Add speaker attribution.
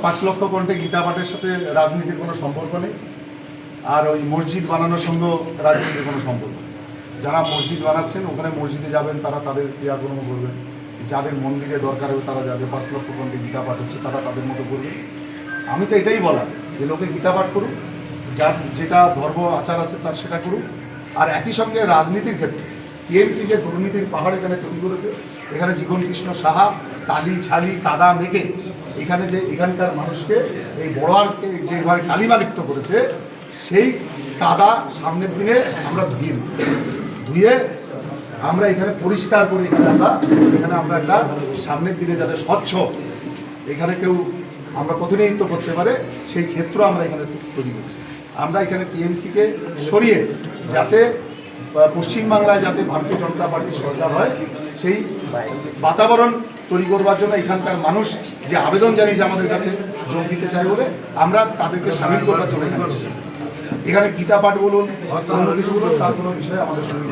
Speaker 1: পাঁচ লক্ষ কণ্ঠে গীতা পাঠের সাথে রাজনীতির কোনো সম্পর্ক নেই। আর ওই মসজিদ বানানোর সঙ্গে রাজনীতির কোনো সম্পর্ক নেই। যারা মসজিদ বানাচ্ছেন ওখানে মসজিদে যাবেন, তারা তাদের ক্রিয়াকর্ম করবেন। যাদের মন্দিরে দরকার হবে তারা যাবে। 5 লক্ষ কণ্ঠে গীতা পাঠ হচ্ছে, তারা তাদের মতো করবে। আমি তো এটাই বলার যে লোকে গীতা পাঠ করুক, যার যেটা ধর্ম আচার আছে তার সেটা করুক। আর একই সঙ্গে রাজনীতির ক্ষেত্রে টিএমসি যে দুর্নীতির পাহাড় এখানে তৈরি করেছে, এখানে জীবন কৃষ্ণ সাহা কালি ছালি কাদা মেঘে এখানকার মানুষকে এই বড়োয়ারকে যেভাবে কালিমা লিপ্ত করেছে, সেই কাদা সামনের দিনে আমরা ধুয়ে আমরা এখানে পরিষ্কার করে এখানে আমরা একটা সামনের দিনে যাতে স্বচ্ছ এখানে কেউ আমরা প্রতিনিধিত্ব করতে পারে সেই ক্ষেত্র আমরা এখানে তৈরি করছি। আমরা এখানে টিএমসিকে সরিয়ে যাতে পশ্চিমবাংলায় যাতে ভারতীয় জনতা পার্টির সরকার হয় সেই বাতাবরণ তৈরি করবার জন্য এখানকার মানুষ যে আবেদন জানিয়েছে আমাদের কাছে যোগ দিতে চায় বলে আমরা তাদেরকে সামিল করবার জন্য এখানে গীতা পাঠ বলুন অন্য কিছু বলুন, তার কোনো বিষয়ে আমাদের সঙ্গে